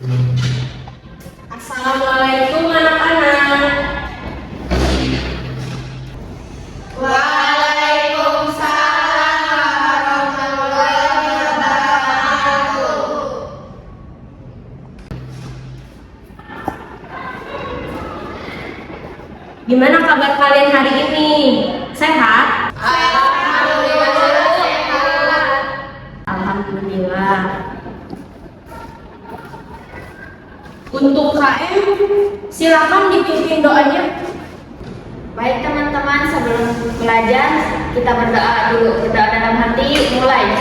Assalamualaikum anak-anak. Waalaikumsalam warahmatullahi wabarakatuh. Gimana kabar kalian hari ini? Sehat? Alhamdulillah sehat. Alhamdulillah. Untuk KM, silakan dipimpin doanya. Baik teman-teman, sebelum belajar kita berdoa dulu. Berdoa dalam hati, mulai.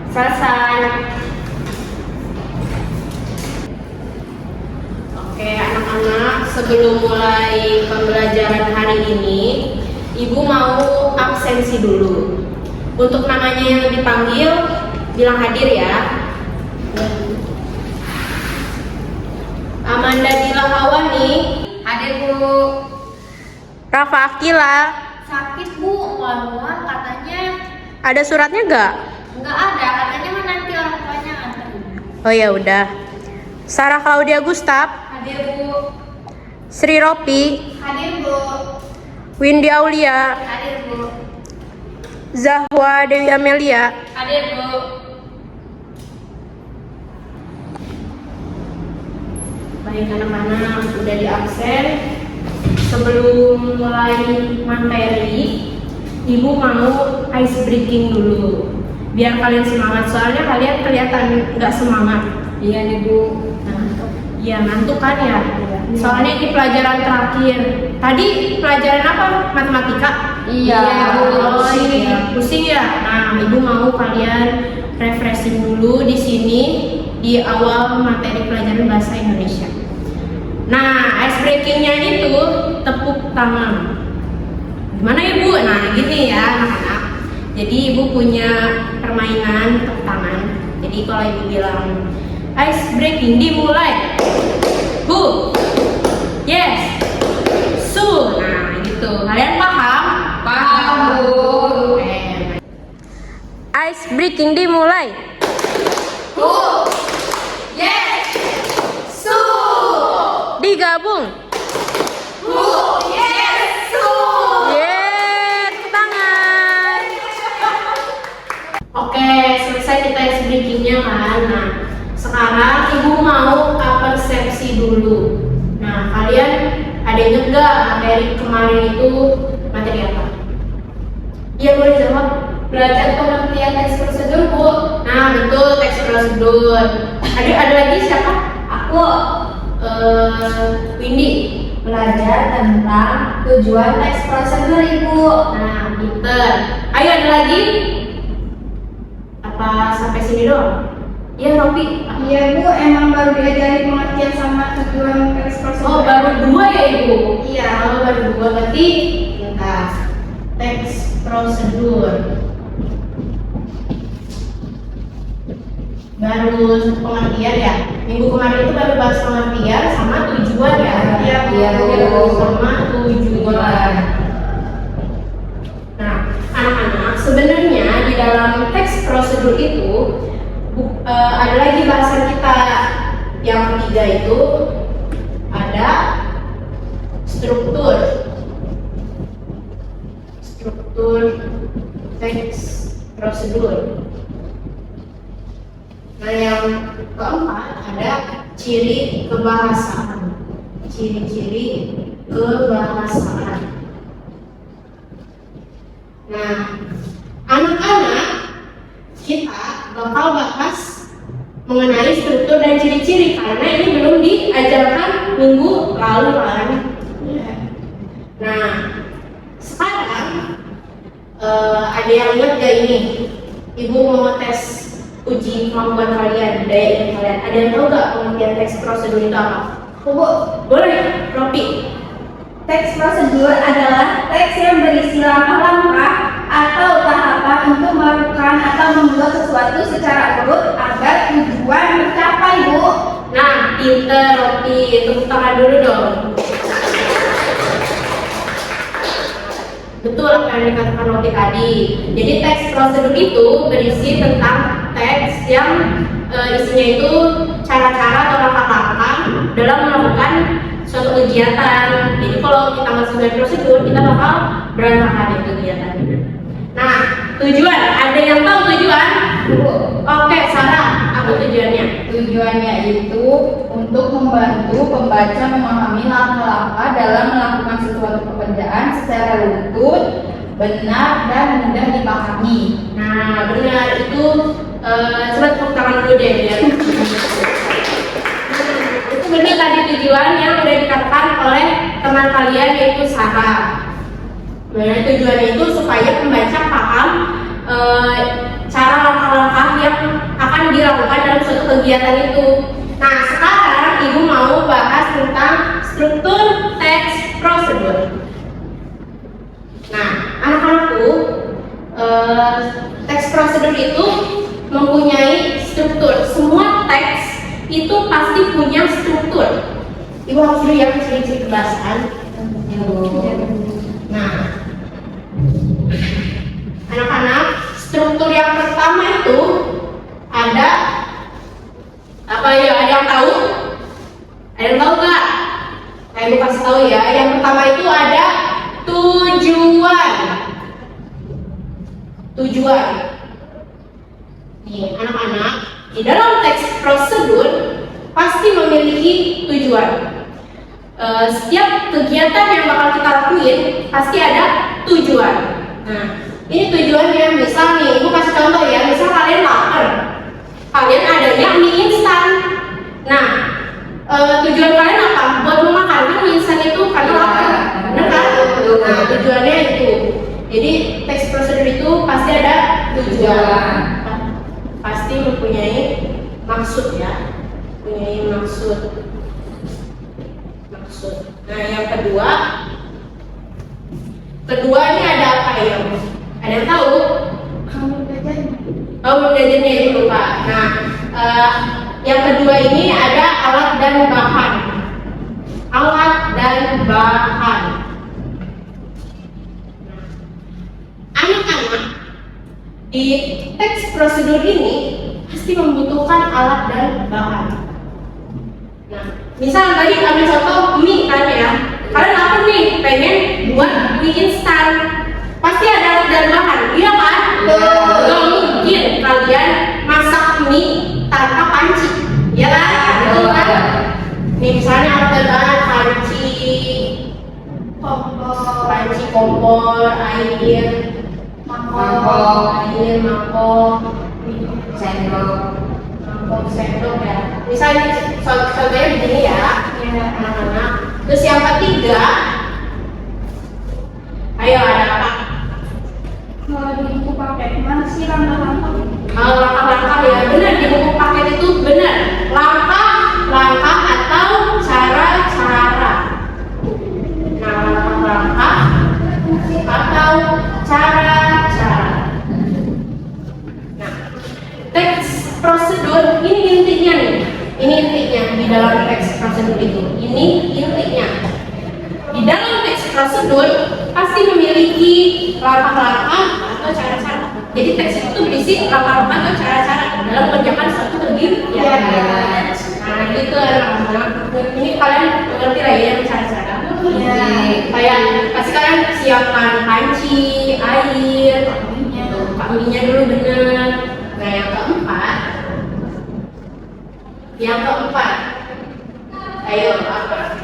Selesai. Oke anak-anak, sebelum mulai pembelajaran hari ini, Ibu mau absensi dulu. Untuk namanya yang dipanggil, bilang hadir ya. Amanda Dila Hawani, Hadir Bu. Rafa Akila. Sakit Bu, mual-mual katanya. Ada suratnya nggak? Enggak ada, katanya mah nanti orang tuanya nganterin. Oh ya udah. Sarah Claudia Gustaf, Hadir Bu. Sri Ropi, Hadir Bu. Windy Aulia, Hadir Bu. Zahwa Dewi Amelia. Hadir Bu. Baik anak-anak, udah di absen. Sebelum mulai materi, Ibu mau ice breaking dulu, biar kalian semangat. Soalnya kalian kelihatan nggak semangat. Iya nih Bu. Iya ngantuk kan ya? Soalnya ini pelajaran terakhir. Tadi pelajaran apa? Matematika? Iya. Oh Pusing ini ya. pusing ya. Nah, Ibu mau kalian refreshing dulu di sini di awal materi pelajaran bahasa Indonesia. Nah, ice breakingnya itu tepuk tangan. Gimana Ibu? Nah, gini ya anak-anak. Jadi Ibu punya permainan tepuk tangan. Jadi kalau Ibu bilang ice breaking dimulai. Who? Yes. Su. Nah, gitu. Kalian paham? Paham Bu. Oke. Ice breaking dimulai. Bu. Yes. Su. Digabung. Bu. Yes. Su. Yeay, tepuk tangan. Oke, selesai kita ice breakingnya kan. Nah, sekarang Ibu mau persepsi dulu. Nah, kalian ada inget gak materi kemarin itu materi apa? Iya boleh jawab. Belajar pengertian teks prosedur Bu. Nah betul, teks prosedur. Ada lagi siapa? Aku Windy. belajar tentang tujuan teks prosedur Ibu. Nah pinter. Ayo ada lagi? Apa sampai sini doang? Iya Ropi. Iya Bu, emang baru diajari pengertian sama tujuan teks prosedur. Oh baru dua ya Ibu? Iya. Oh, baru dua berarti kita teks prosedur. Baru satu pengertian ya. Minggu kemarin itu baru bahas pengertian sama tujuan ya. Iya, Bu. Sama tujuan. Nah, anak-anak sebenarnya di dalam teks prosedur itu ada lagi bahasan kita yang ketiga itu ada struktur teks prosedur. Nah yang keempat ada ciri kebahasaan, ciri-ciri kebahasaan. Nah anak-anak kita bakal bahas mengenai struktur dan ciri-ciri karena ini belum diajarkan minggu lalu kan. Nah sekarang ada yang ingat gak ini? Ibu mau tes uji kemampuan kalian, daya ingat kalian. Ada yang tahu gak pengertian teks prosedur itu apa? Bu, Boleh, Ropi. teks prosedur adalah teks yang berisi langkah-langkah atau tahapan untuk melakukan atau membuat sesuatu secara urut agar tujuan tercapai Bu. Nah, pinter Ropi, tepuk tangan dulu dong. Betul apa yang dikatakan Ropi tadi. Jadi teks prosedur itu berisi tentang teks yang isinya itu cara-cara atau langkah-langkah dalam melakukan suatu kegiatan. Jadi kalau kita masuk dari prosedur, kita bakal berantakan kegiatannya. Nah, tujuan, ada yang tahu tujuan? Oke, Sarah, apa tujuannya? Tujuannya itu untuk membantu pembaca memahami langkah-langkah dalam melakukan sesuatu pekerjaan secara runtut, benar, dan mudah dipahami. Nah, benar, itu coba tepuk tangan dulu deh biar itu benar tadi tujuan yang udah dikatakan oleh teman kalian yaitu Sarah. Benar, tujuannya itu supaya pembaca paham cara langkah-langkah yang akan dilakukan dalam suatu kegiatan itu. Nah, sekarang Ibu mau bahas tentang struktur teks prosedur. Nah, anak-anakku, teks prosedur itu mempunyai struktur. Semua teks itu pasti punya struktur. Ibu harus dulu yang ciri-ciri kebahasan. Nah, anak-anak, struktur yang pertama itu ada apa ya? Ada yang tahu? Ada yang tahu nggak? Saya Ibu kasih tahu ya. Yang pertama itu ada tujuan. Tujuan. Nih, anak-anak, di dalam teks prosedur pasti memiliki tujuan. Setiap kegiatan yang bakal kita lakuin pasti ada tujuan. Nah, ini tujuannya. Misal nih, Ibu kasih contoh ya. Misal kalian lapar, kalian adanya mie instan. Nah, tujuan kalian apa? Buat memakan kan mie instan itu karena lapar, benar kan? Nah, tujuannya itu. Jadi teks prosedur itu pasti ada tujuan. Pasti mempunyai maksud ya, mempunyai maksud. Nah, yang kedua ini ada apa ya? Ada yang tahu? Kamu belajarnya itu lupa. Nah, yang kedua ini ada alat dan bahan. Alat dan bahan. Anak-anak di teks prosedur ini pasti membutuhkan alat dan bahan. Nah, misal tadi ambil contoh mie kan ya. Kalian lapar nih, pengen buat mie instan. Pasti ada alat dan bahan, iya kan? Gak mungkin kalian masak mie tanpa panci, ya kan? Betul kan? Nih misalnya alat dan bahan panci kompor, air, mangkok, sendok ya. Misalnya contohnya begini ya, anak-anak. Terus yang ketiga, ayo ada apa? Kalau di buku paket mana sih langkah-langkah? Langkah-langkah ya, benar di buku paket itu benar. Langkah atau cara-cara. Nah, langkah-langkah atau cara-cara. Nah, teks prosedur ini intinya nih. Ini intinya di dalam teks prosedur itu. Ini intinya. Di dalam teks prosedur pasti memiliki langkah-langkah atau cara-cara. Jadi teks itu berisi langkah-langkah atau cara-cara dalam mengerjakan suatu kegiatan. Nah, gitu anak-anak. Ini kalian mengerti lah ya cara-cara. Kayak pasti kalian siapkan panci, air, minyak dulu bener. Nah, yang keempat, ayo apa?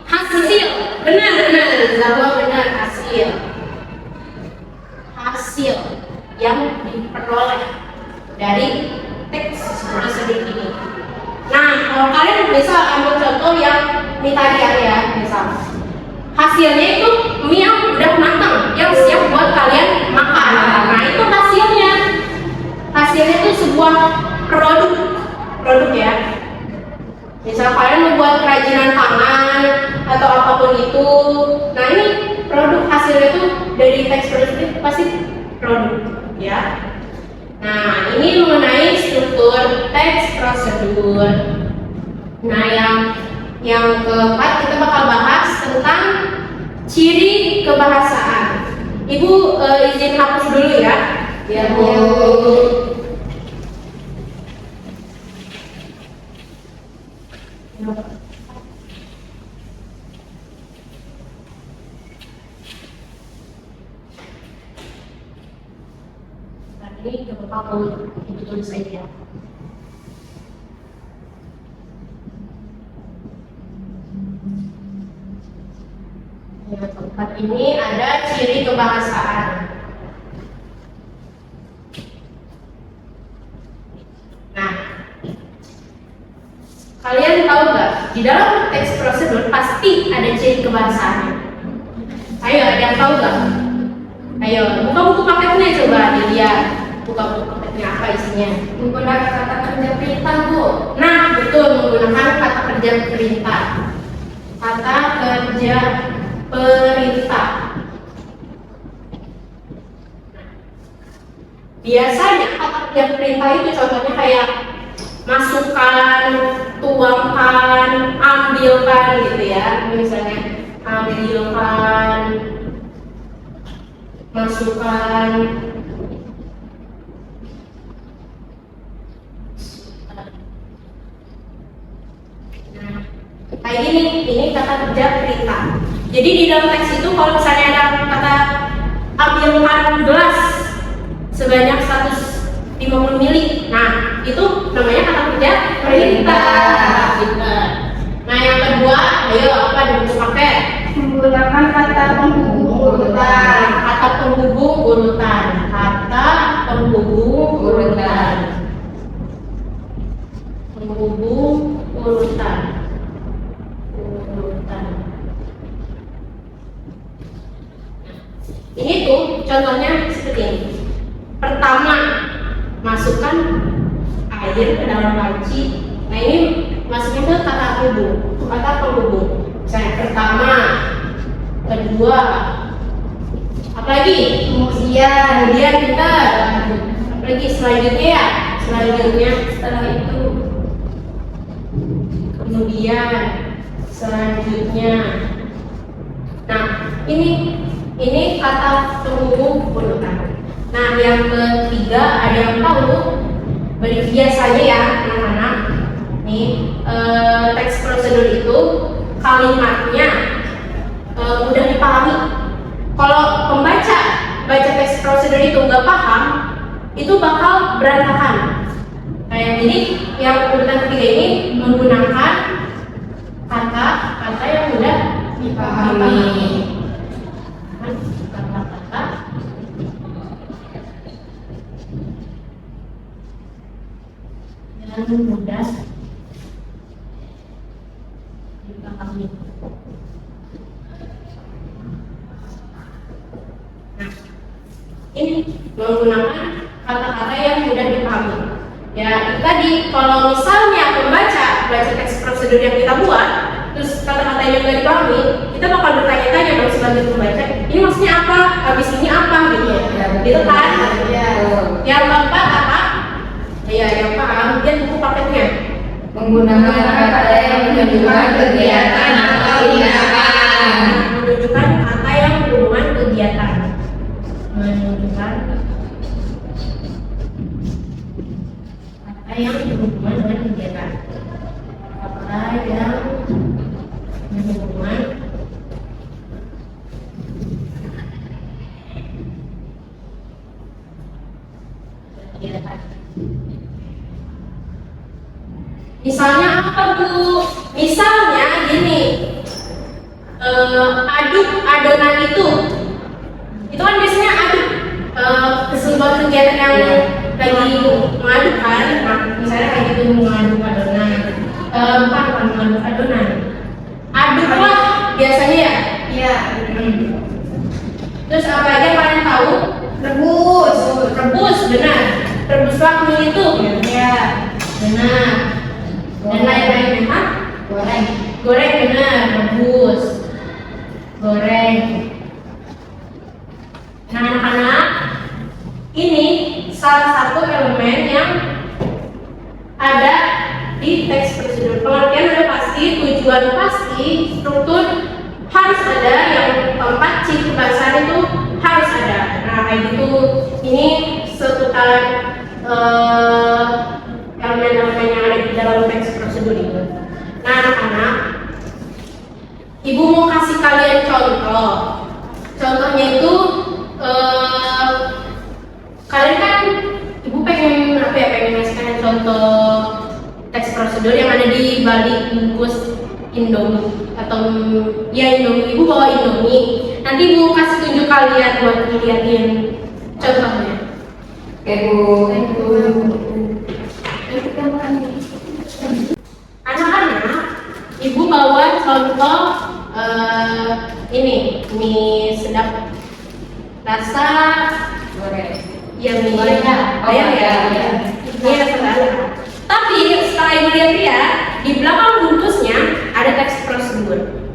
Hasil, benar, hasil yang diperoleh dari teks prosedur ini. Nah, kalau kalian bisa ambil contoh yang mie tadi ya, misal hasilnya itu mie yang udah matang, yang siap buat kalian makan. Nah, itu hasilnya. Hasilnya itu sebuah produk ya. Misal kalian membuat kerajinan tangan atau apapun itu, nah ini produk hasilnya itu dari teks prosedur pasti produk ya. Nah, ini mengenai struktur teks prosedur. Nah, yang keempat kita bakal bahas tentang ciri kebahasaan. Ibu izin hapus dulu ya. Biar Bu Ini gak apa-apa kalau ibu tulis aja. Yang keempat ini ada ciri kebahasaan. Nah, kalian tahu nggak di dalam teks prosedur pasti ada ciri kebahasaannya? Ayo, ada yang tahu nggak? Ayo, buka buku paketnya coba dilihat. Buka buku paketnya apa isinya? Menggunakan kata kerja perintah, Bu. Nah, betul, menggunakan kata kerja perintah. Kata kerja perintah. Biasanya kata kerja perintah itu contohnya kayak masukkan, tuangkan, ambilkan gitu ya. Misalnya ambilkan, masukkan. Nah, kayak ini kata kerja perintah. Jadi di dalam teks itu kalau misalnya ada kata ambilkan gelas sebanyak 150 ml, nah itu namanya kata kerja perintah. Nah yang kedua, ayo apa di buku paket? Menggunakan kata penghubung urutan. Kata penghubung urutan. Kata penghubung urutan. Penghubung urutan. Urutan. Ini tuh contohnya seperti ini. Pertama, masukkan air ke dalam panci. Nah ini masukin ke kata penghubung. Kata penghubung. Misalnya pertama, kedua, apalagi kemudian kita apalagi selanjutnya ya, setelah itu, kemudian selanjutnya. Nah ini kata penghubung urutan. Nah yang ketiga, ada yang tahu biasanya ya anak-anak nih teks prosedur itu kalimatnya mudah dipahami. Kalau pembaca baca teks prosedur itu nggak paham, itu bakal berantakan. Kayak jadi yang urutan ketiga ini menggunakan kata-kata yang mudah dipahami. Kata-kata yang mudah dipahami. Nah, ini menggunakan kata-kata yang mudah dipahami. Ya, itu tadi kalau misalnya pembaca baca teks prosedur yang kita buat, terus kata-kata yang nggak dipahami, kita bakal bertanya-tanya dong sebagai pembaca, ini maksudnya apa? Habis ini apa gitu ya? Gitu kan? Ya. Yang keempat apa? Ya, yang paham dia buku paketnya. Menggunakan kata yang menunjukkan kegiatan atau tindakan. Menunjukkan kata yang berhubungan kegiatan. Menunjukkan kata yang berhubungan dengan kegiatan. Kata yang berhubungan kegiatan. Misalnya apa Bu? Misalnya gini, aduk adonan itu kan biasanya aduk sebuah kegiatan yang lagi mengaduk kan. Nah, misalnya kayak gitu mengaduk adonan, bukan mengaduk adonan, aduklah biasanya ya. Iya. Terus apa aja kalian tahu? Rebus benar. Rebuslah mie itu. Ya, benar. Dan lain-lainnya apa? Goreng benar, rebus, goreng. Nah anak-anak, ini salah satu elemen yang ada di teks prosedur. Pengertian udah pasti, tujuan pasti, struktur harus ada, yang keempat ciri kebahasaan itu harus ada. Nah kayak gitu, ini seputar elemen-elemen yang ada di dalam teks prosedur itu. Nah anak-anak, ibu mau kasih kalian contoh. Contohnya itu kalian kan contoh teks prosedur yang ada di balik bungkus Indomie atau ya Indomie. Ibu bawa Indomie. Nanti Ibu kasih tunjuk kalian buat ngeliatin contohnya. Oke Bu. Anak-anak, Ibu bawa contoh ini mie sedap rasa Goreng. ya mie Goreng ya? Oh, ayam ya. ya. Ini rasa rasa. Tapi setelah Ibu lihat-lihat di belakang bungkusnya ada teks prosedur.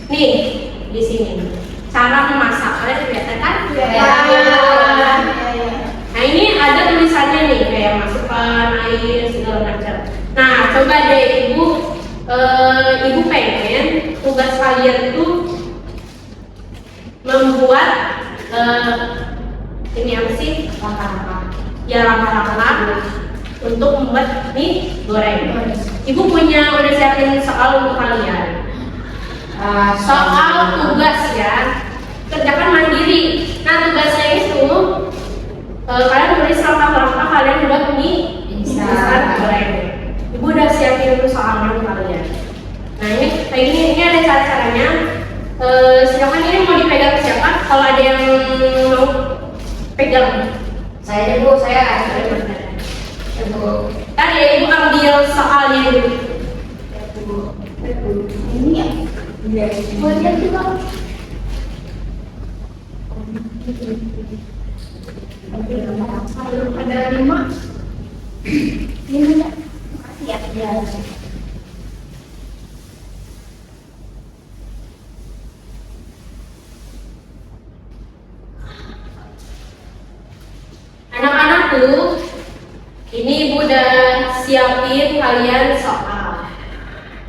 Nih di sini cara memasak, kalian kelihatan kan? Ya. Nah ini ada tulisannya nih kayak masukkan air segala macam. Nah coba deh ibu pengen tugas kalian tuh membuat ini apa sih langkah-langkah untuk membuat mie goreng. Ibu udah siapin soal untuk kalian. Soal tugas ya, kerjakan mandiri. Nah tugasnya itu kalian tulis langkah-langkah kalian buat mie instan goreng. Ibu udah siapin soalnya untuk kalian. Nah ini kayak gini, ini ada cara-caranya. Silakan ini mau dipegang siapa? Kalau ada yang mau pegang, Saya Bu, saya. Bu. tadi ya Ibu ambil soalnya dulu. Ini ya. Buat yang juga. Ada 5. Ini ya. Makasih ya. Anak-anakku, ini Ibu udah siapin kalian soal.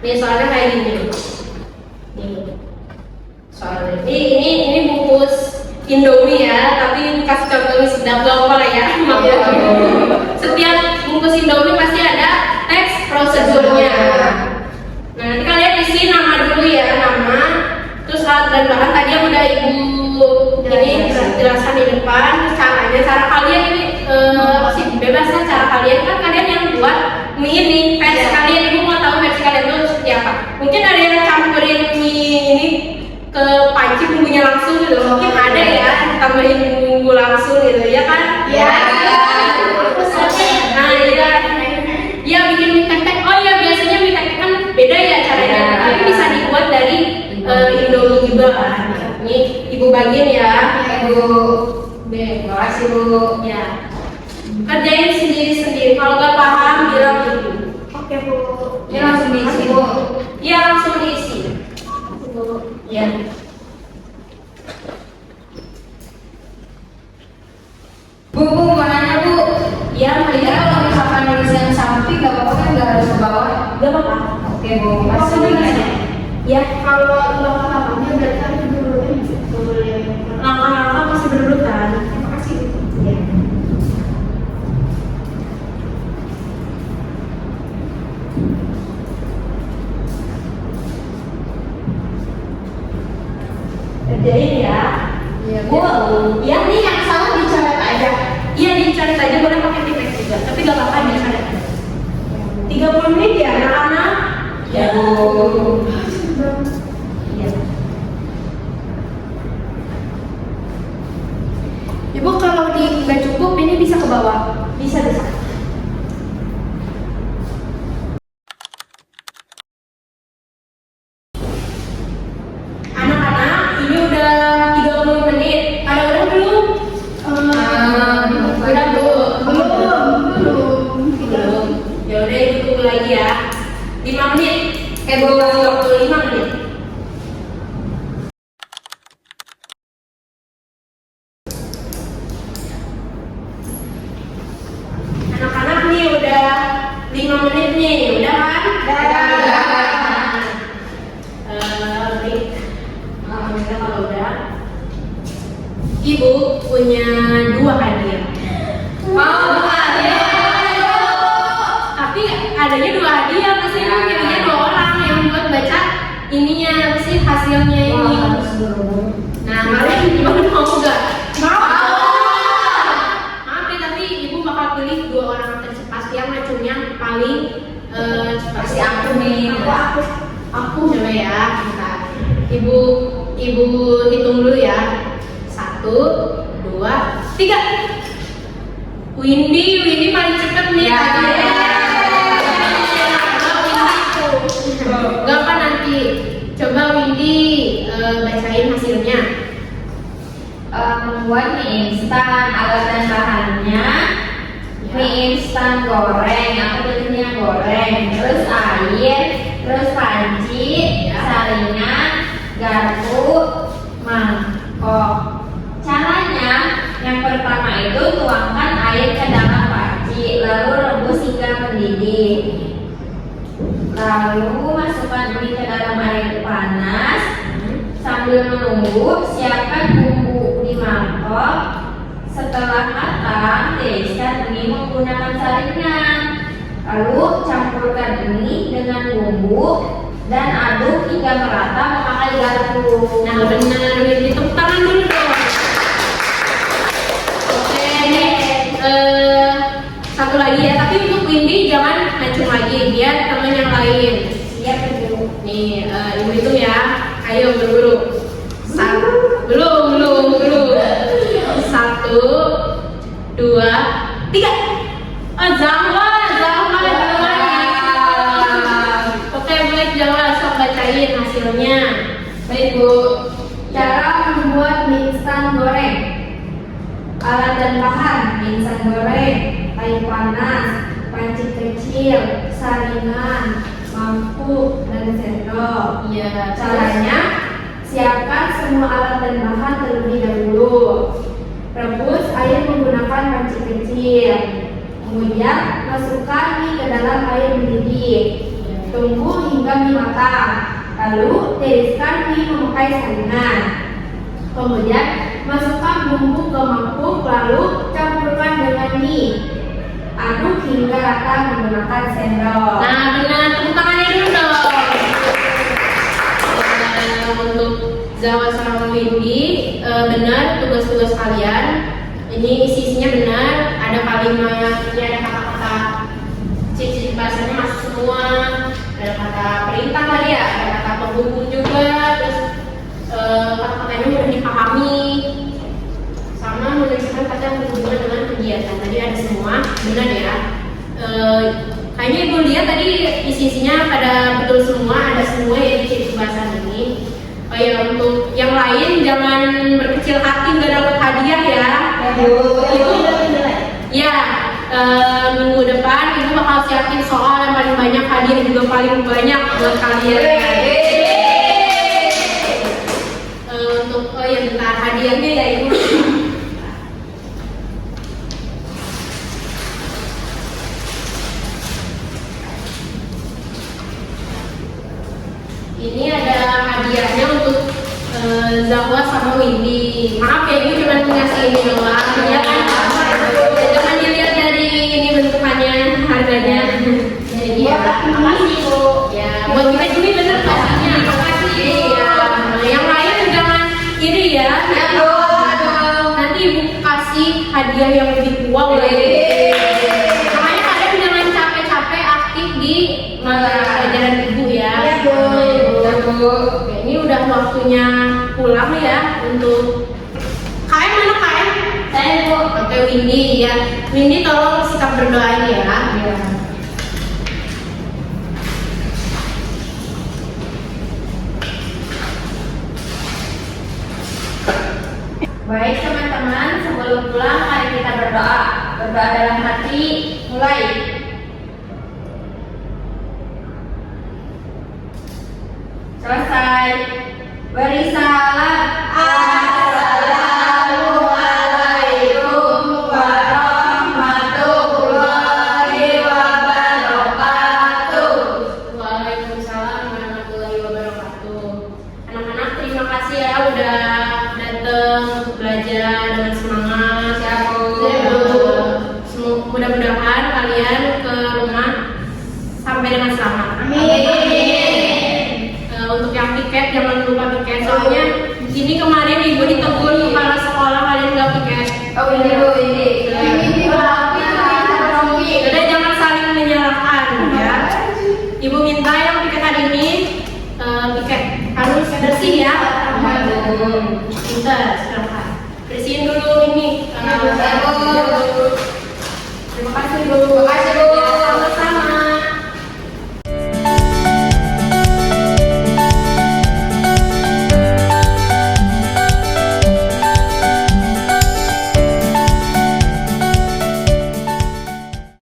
Nih soalnya kayak gini. Nih soalnya. Ini bungkus Indomie ya, tapi kasih contohnya sedap gak apa lah ya. Setiap bungkus Indomie pasti ada teks prosedurnya. Nah nanti kalian isi nama dulu ya, nama. Terus alat dan bahan tadi yang udah Ibu ini jelaskan di depan. Cara kalian ini sih bebas lah cara kalian, kan kalian yang buat mie ini versi kalian. Ibu mau tahu versi kalian itu seperti apa. Mungkin ada yang campurin mie ini ke panci bumbunya langsung gitu, mungkin ada ya tambahin bumbu langsung gitu ya kan. Ya. Nah iya ya bikin mie tek-tek. Oh ya biasanya mie tek-tek kan beda ya caranya, tapi bisa dibuat dari Indomie juga kan. Ini Ibu bagiin ya. Bu. Terima kasih Bu. Ya, kerjain sendiri-sendiri. Kalau nggak paham bilang Ibu. Oke Bu. Ini langsung diisi Bu. Iya langsung diisi. Ya. Bu, mau nanya Bu. Ya, Iya, kalau misalkan nulis yang samping nggak apa-apa kan, nggak harus ke bawah. nggak apa-apa. Oke Bu, makasih Bu. Ya, Kalau langkah-langkahnya berarti harus diurutin. langkah-langkah masih berurutan. Terima kasih. Ya. Kerjain ya. Bu. Ya nih yang salah dicoret aja. Iya dicoret aja, boleh pakai tipex juga. Tapi nggak apa-apa dicoret. 30 menit ya anak-anak. Ya Bu. Iya. Ibu kalau nggak cukup ini bisa ke bawah. Bisa. Anak-anak, ini udah 30 menit. Ada orang belum? Udah belum. Ya udah Ibu tunggu lagi ya. 5 menit. Bu, waktu 5 menit. Anak-anak nih udah 5 menit nih, udah kan? Udah. Alhamdulillah kalau udah. Ibu punya 2 hadiah. Mau Tapi adanya 2 hadiah, pasti ibu pilihnya 2 orang yang buat baca ininya apa sih hasilnya ini. Nah, kalian gimana, mau nggak? Maaf ya, tapi ibu bakal pilih 2 orang tercepat yang ngacungnya paling cepat. Pasti aku nih. Aku coba ya. Bentar. Ibu hitung dulu ya. 1, 2, 3. Windy paling cepet nih Ya. tadi. Gak apa nanti. Coba Windy bacain hasilnya. Membuat mie instan, alat dan bahannya mie instan goreng, aku pilihnya goreng, terus air, terus panci, saringan, garpu, mangkok. Caranya yang pertama itu tuangkan air ke dalam panci, lalu rebus hingga mendidih. Lalu masukkan mie ke dalam air panas. Sambil menunggu, siapkan bumbu di mangkok. Setelah matang, tiriskan mie menggunakan saringan. Lalu campurkan mie dengan bumbu dan aduk hingga merata memakai garpu. Nah benar, Windy tepuk tangan dulu dong. Oke, ini satu lagi ya, tapi untuk Windy jangan ngacung lagi, biar teman yang lain. Siap dulu. Nih, ibu hitung ya. Ayo berburu. Belum. 1, 2, 3. Zahwa. Oke, baik, Zahwa, sok bacain hasilnya. Baik Bu, cara membuat mie instan goreng. Alat dan bahan: mie instan goreng, air panas, panci kecil, saringan, mangkuk, dan sendok. Iya, Caranya, siapkan semua alat dan bahan terlebih dahulu. Rebus air menggunakan panci kecil. Kemudian masukkan mie ke dalam air mendidih. Tunggu hingga mie matang. Lalu tiriskan mie memakai saringan. Kemudian masukkan bumbu ke mangkuk, lalu campurkan dengan mie. Aduk hingga rata menggunakan sendok. Nah, benar, tepuk tangannya dulu dong. Untuk Zahwa sama Windy, benar tugas-tugas kalian. Ini isinya benar, ada kalimat, ini ada kata-kata ciri-ciri bahasanya masuk semua. Ada kata perintah tadi ya, ada kata penghubung juga, terus kata-katanya mudah dipahami. Sama menuliskan kata yang berhubungan dengan kegiatan. Tadi ada semua, benar ya. Kayaknya ibu lihat tadi isi-isinya pada betul semua, ada semua ya di ciri bahasan ini. Oh ya, untuk yang lain jangan berkecil hati nggak dapat hadiah ya. Ibu, ya minggu depan ibu bakal siapin soal yang paling banyak, hadiah juga paling banyak buat kalian. Untuk bentar hadiahnya ya ibu. Ini ada hadiahnya untuk Zahwa sama Windy. Maaf ya ibu cuma ngasih ini doang ya kan. Jangan dilihat dari ini bentukannya, harganya. Jadi ya, Terima kasih Bu. ya buat kita juga bener pastinya. Makasih ya. Yang lain jangan iri ya. Nanti ibu kasih hadiah yang lebih wow lagi. Makanya kalian jangan capek-capek aktif di mata pelajaran ibu ya. Oke, ini udah waktunya pulang ya untuk KM. Mana KM? Saya Bu. Oke, Windy ya. Windy tolong sikap berdoa ya. Baik teman-teman, sebelum pulang mari kita berdoa. Berdoa dalam hati, mulai. Selesai. Beri salam. Assalamualaikum warahmatullahi wabarakatuh. Waalaikumsalam warahmatullahi wabarakatuh. Anak-anak terima kasih ya udah datang belajar dengan semangat. Mudah-mudahan kalian ke rumah sampai dengan selamat. Untuk yang piket jangan lupa piket, soalnya ini kemarin ibu ditegur kepala sekolah kalian nggak piket. Oh ini Bu, ini.